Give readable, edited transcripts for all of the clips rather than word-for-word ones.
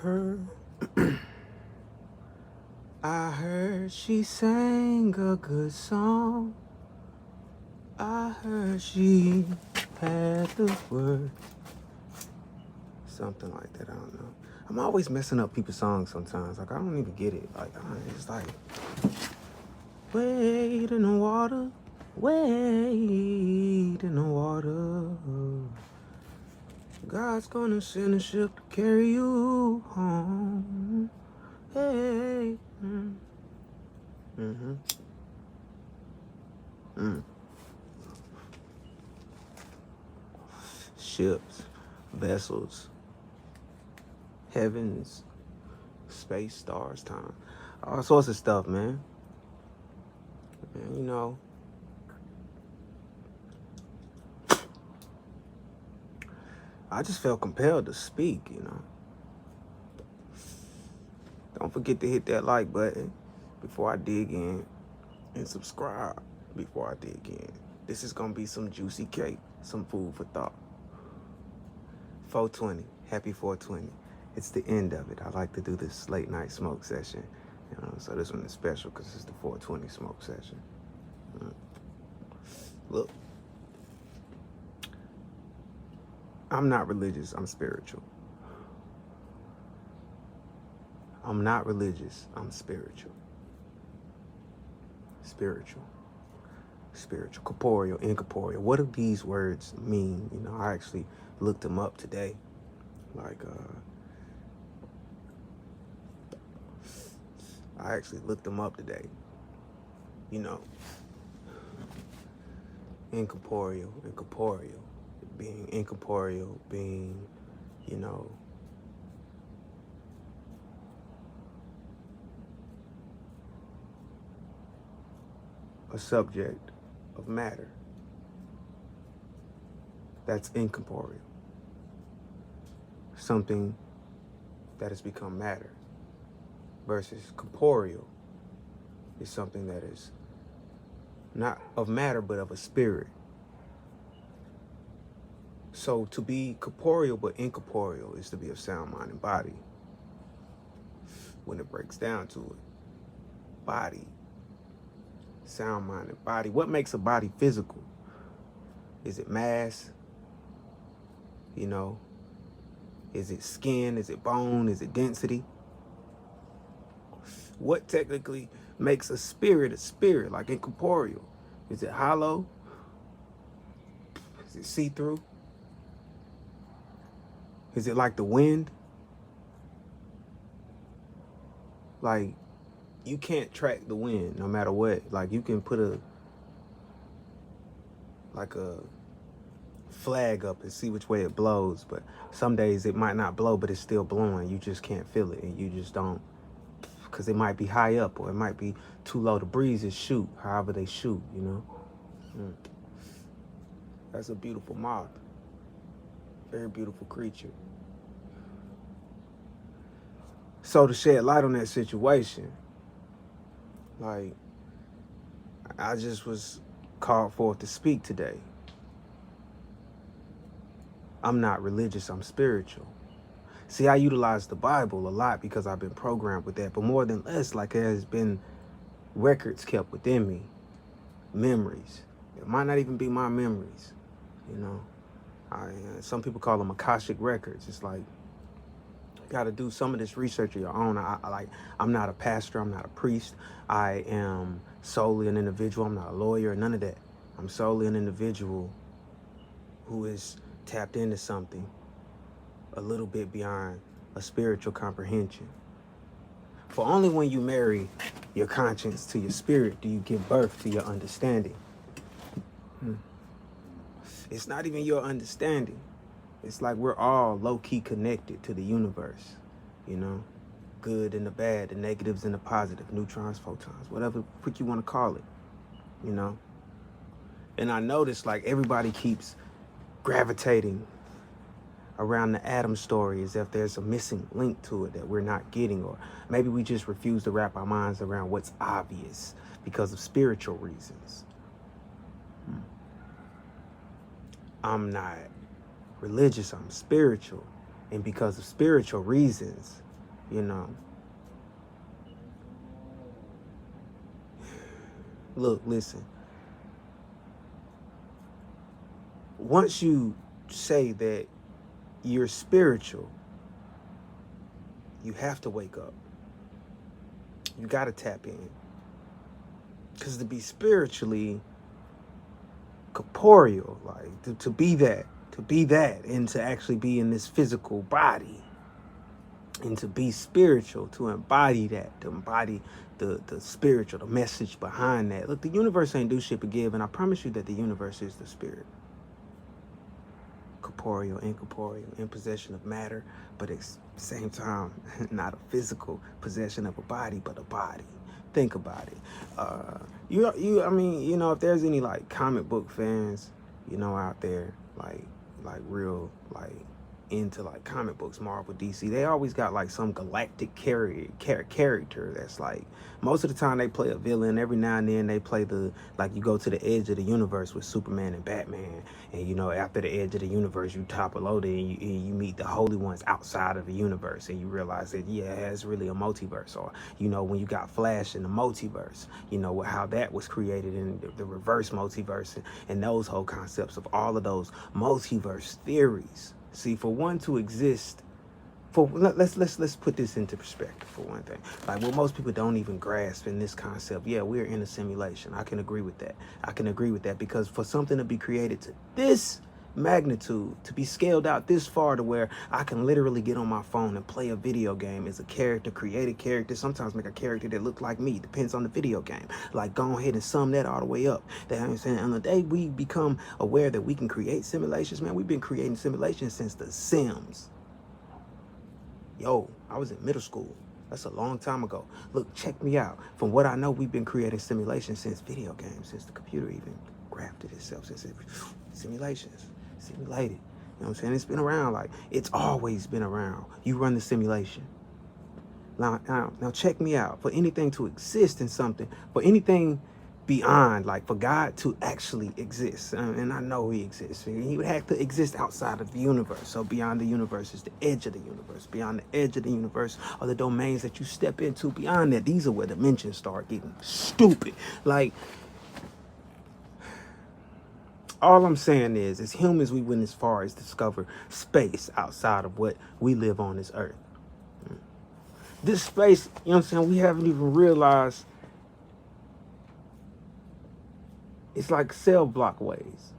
Her, I heard she sang a good song. I heard she had the words. Something like that, I don't know. I'm always messing up people's songs sometimes. Like, I don't even get it. Like, it's like, wade in the water, wade in the water. God's gonna send a ship to carry you home. Hey. Mm-hmm. Mm. Ships, vessels, heavens, space, stars, time. All sorts of stuff, man. And, I just felt compelled to speak. Don't forget to hit that like button before I dig in, and subscribe before I dig in. This is going to be some juicy cake, some food for thought. 420, happy 420. It's the end of it. I like to do this late night smoke session. So this one is special because it's the 420 smoke session. Look, I'm not religious, I'm spiritual. I'm not religious, I'm spiritual. Spiritual, corporeal, incorporeal. What do these words mean? I actually looked them up today. I actually looked them up today. Incorporeal, being incorporeal, being, a subject of matter. That's incorporeal. Something that has become matter. Versus corporeal is something that is not of matter, but of a spirit. So to be corporeal but incorporeal is to be of sound mind and body. When it breaks down to it, body, sound mind and body. What makes a body physical? Is it mass? Is it skin? Is it bone? Is it density? What technically makes a spirit, like incorporeal? Is it hollow? Is it see-through? Is it like the wind? Like, you can't track the wind no matter what. Like, you can put a flag up and see which way it blows, but some days it might not blow, but it's still blowing. You just can't feel it, and you just don't, because it might be high up or it might be too low. The breezes shoot however they shoot. That's a beautiful moth. Very beautiful creature. So to shed light on that situation, like, I just was called forth to speak today. I'm not religious, I'm spiritual. See, I utilize the Bible a lot because I've been programmed with that, but more than less, like, there has been records kept within me, memories. It might not even be my memories, some people call them Akashic records. It's like, you got to do some of this research of your own. I'm not a pastor, I'm not a priest. I am solely an individual. I'm not a lawyer, none of that. I'm solely an individual who is tapped into something a little bit beyond a spiritual comprehension. For only when you marry your conscience to your spirit do you give birth to your understanding. It's not even your understanding. It's like we're all low-key connected to the universe, good and the bad, the negatives and the positive, neutrons, photons, whatever you want to call it, And I notice, like, everybody keeps gravitating around the atom story as if there's a missing link to it that we're not getting, or maybe we just refuse to wrap our minds around what's obvious because of spiritual reasons. I'm not religious, I'm spiritual, and because of spiritual reasons, you know. Look, listen. Once you say that you're spiritual, you have to wake up. You got to tap in. Because to be spiritually corporeal, like to be that, and to actually be in this physical body, and to be spiritual, to embody that, to embody the spiritual, the message behind that. Look, the universe ain't do shit but give, and I promise you that the universe is the spirit. Corporeal, incorporeal, in possession of matter, but at the same time, not a physical possession of a body, but a body. Think about it. I mean, you know, if there's any like comic book fans, you know, out there, like real, like into like comic books, Marvel, DC, they always got like some galactic character that's like, most of the time they play a villain. Every now and then they play the, like, you go to the edge of the universe with Superman and Batman, and you know, after the edge of the universe you topple over and you meet the holy ones outside of the universe, and you realize that, yeah, it's really a multiverse. Or, you know, when you got Flash in the multiverse, you know how that was created in the reverse multiverse, and those whole concepts of all of those multiverse theories. See, for one to exist, let's put this into perspective for one thing. Like, what most people don't even grasp in this concept, yeah, we're in a simulation. I can agree with that. Because for something to be created to this magnitude, to be scaled out this far to where I can literally get on my phone and play a video game as a character, create a character, sometimes make a character that looks like me, depends on the video game. Like, go ahead and sum that all the way up. That I'm saying, on the day we become aware that we can create simulations, man, we've been creating simulations since The Sims. Yo, I was in middle school. That's a long time ago. Look, check me out. From what I know, we've been creating simulations since video games, since the computer even crafted itself, since it, simulations, simulated. You know what I'm saying? It's been around, like, it's always been around. You run the simulation. Now check me out. For anything to exist in something, for anything beyond, like for God to actually exist, and I know he exists, he would have to exist outside of the universe. So beyond the universe is the edge of the universe. Beyond the edge of the universe are the domains that you step into. Beyond that, these are where dimensions start getting stupid. Like, all I'm saying is, as humans, we went as far as discover space outside of what we live on this earth. This space, you know what I'm saying, we haven't even realized. It's like cell block ways.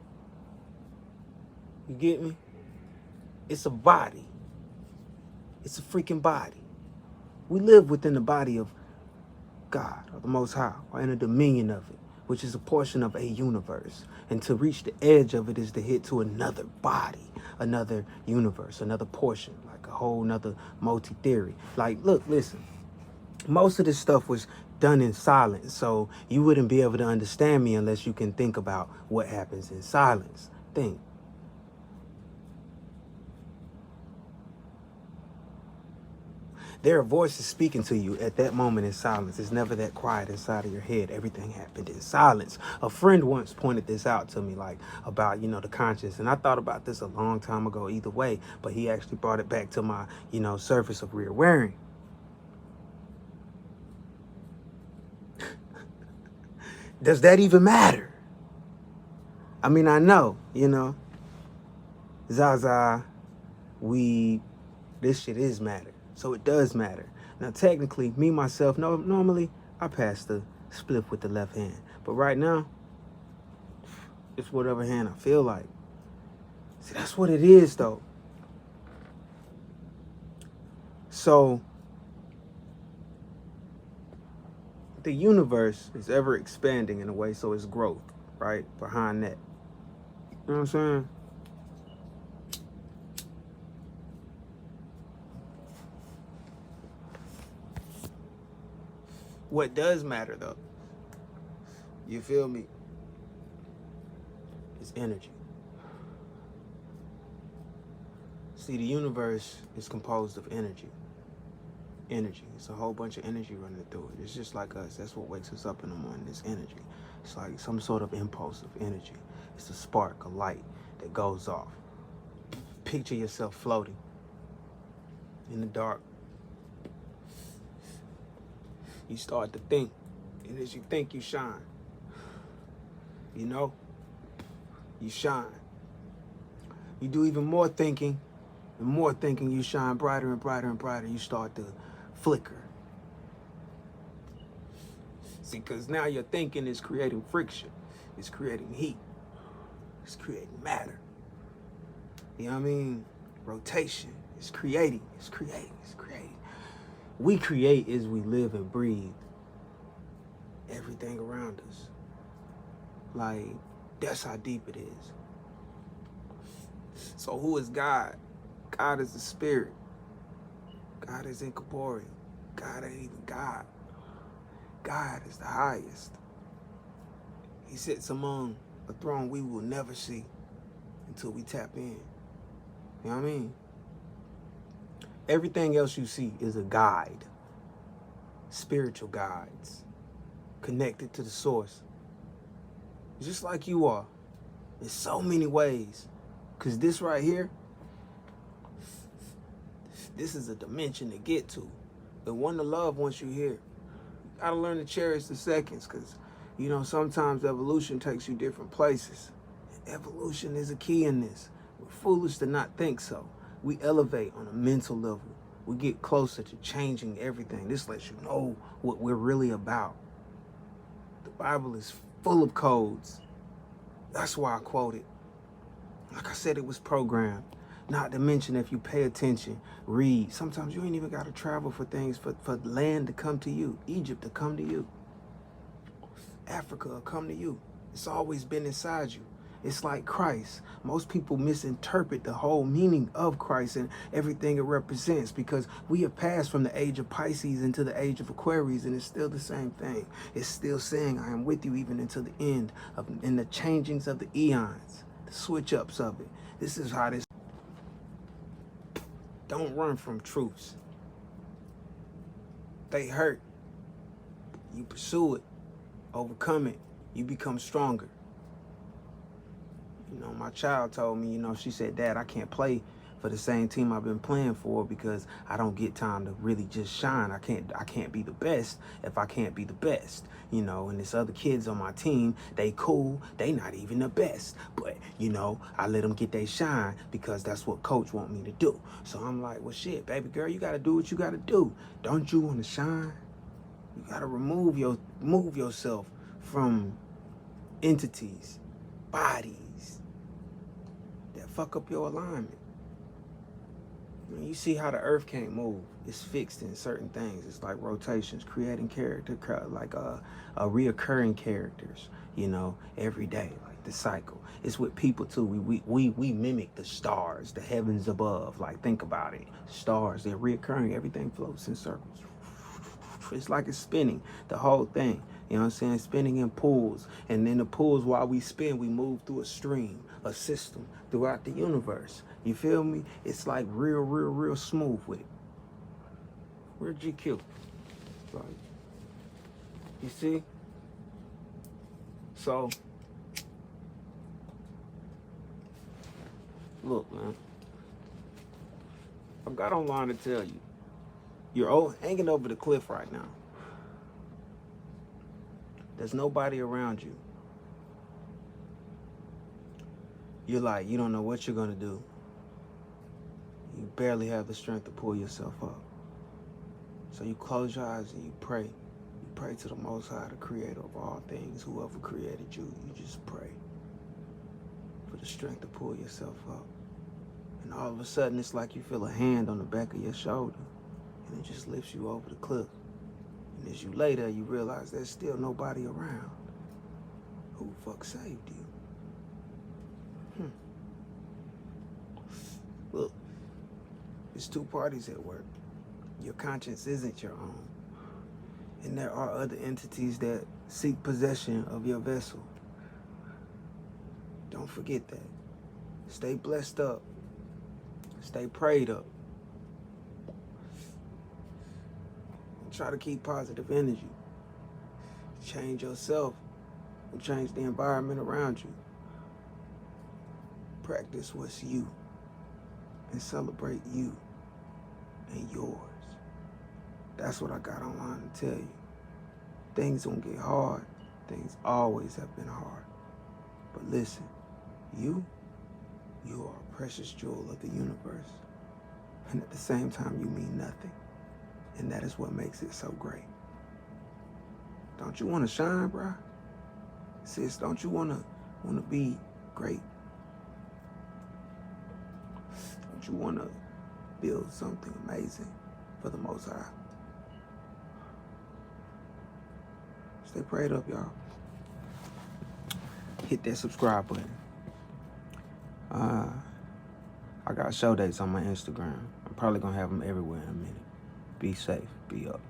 You get me? It's a body. It's a freaking body. We live within the body of God, or the Most High, or in a dominion of it, which is a portion of a universe. And to reach the edge of it is to hit to another body, another universe, another portion, like a whole nother multi-theory. Like, look, listen, most of this stuff was done in silence, so you wouldn't be able to understand me unless you can think about what happens in silence. Think. There are voices speaking to you at that moment in silence. It's never that quiet inside of your head. Everything happened in silence. A friend once pointed this out to me, like, about, you know, the conscience. And I thought about this a long time ago either way, but he actually brought it back to my, you know, surface of reawaring. Does that even matter? I mean, I know, you know, Zaza, weed, this shit is matter. So it does matter. Now, technically, me, myself, normally, I pass the spliff with the left hand. But right now, it's whatever hand I feel like. See, that's what it is, though. So, the universe is ever expanding in a way, so it's growth, right? Behind that. You know what I'm saying? What does matter, though, you feel me, is energy. See, the universe is composed of energy. Energy. It's a whole bunch of energy running through it. It's just like us. That's what wakes us up in the morning, is energy. It's like some sort of impulse of energy. It's a spark, a light that goes off. Picture yourself floating in the dark, You start to think. And as you think, you shine. You know? You shine. You do even more thinking. And more thinking, you shine brighter and brighter and brighter. You start to flicker. See, because now your thinking is creating friction. It's creating heat. It's creating matter. You know what I mean? Rotation. It's creating. It's creating. It's creating. We create as we live and breathe everything around us. Like, that's how deep it is. So who is God? God is the spirit. God is incorporeal. God ain't even God. God is the highest. He sits among a throne we will never see until we tap in. You know what I mean? Everything else you see is a guide. Spiritual guides. Connected to the source. Just like you are. In so many ways. Because this right here, this is a dimension to get to. The one to love once you're here. You gotta learn to cherish the seconds, because, you know, sometimes evolution takes you different places. Evolution is a key in this. We're foolish to not think so. We elevate on a mental level. We get closer to changing everything. This lets you know what we're really about. The Bible is full of codes. That's why I quote it. Like I said, it was programmed. Not to mention, if you pay attention, read. Sometimes you ain't even got to travel for things, for land to come to you. Egypt to come to you. Africa will come to you. It's always been inside you. It's like Christ. Most people misinterpret the whole meaning of Christ and everything it represents, because we have passed from the age of Pisces into the age of Aquarius, and it's still the same thing. It's still saying, I am with you even until the end of, in the changings of the eons, the switch ups of it. This is how this. Don't run from truths. They hurt. You pursue it, overcome it, you become stronger. You know, my child told me, you know, she said, Dad, I can't play for the same team I've been playing for because I don't get time to really just shine. I can't be the best if I can't be the best. You know, and this other kids on my team, they cool, they not even the best. But, you know, I let them get their shine because that's what coach want me to do. So I'm like, well, shit, baby girl, you got to do what you got to do. Don't you want to shine? You got to move yourself from entities, bodies that fuck up your alignment. You see how the earth can't move. It's fixed in certain things. It's like rotations, creating character, like reoccurring characters, you know, every day, like the cycle. It's with people too. We mimic the stars, the heavens above. Like, think about it. Stars, they're reoccurring. Everything floats in circles. It's like it's spinning, the whole thing. You know what I'm saying? Spinning in pools. And then the pools, while we spin, we move through a stream, a system throughout the universe. You feel me? It's like real smooth with it. We're GQ. Like, you see? So, look, man. I've got online to tell you. You're hanging over the cliff right now. There's nobody around you. You're like, you don't know what you're going to do. You barely have the strength to pull yourself up. So you close your eyes and you pray. You pray to the Most High, the creator of all things, whoever created you. You just pray for the strength to pull yourself up. And all of a sudden, it's like you feel a hand on the back of your shoulder. And it just lifts you over the cliff. And as you lay there, you realize there's still nobody around. Who the fuck saved you? Look, there's two parties at work. Your conscience isn't your own. And there are other entities that seek possession of your vessel. Don't forget that. Stay blessed up. Stay prayed up. And try to keep positive energy. Change yourself and change the environment around you. Practice what's you and celebrate you and yours. That's what I got online to tell you. Things gonna get hard. Things always have been hard. But listen, you are a precious jewel of the universe. And at the same time, you mean nothing. And that is what makes it so great. Don't you want to shine, bruh? Sis, don't you want to be great? Don't you want to build something amazing for the Most High? Stay prayed up, y'all. Hit that subscribe button. I got show dates on my Instagram. I'm probably going to have them everywhere in a minute. Be safe. Be up.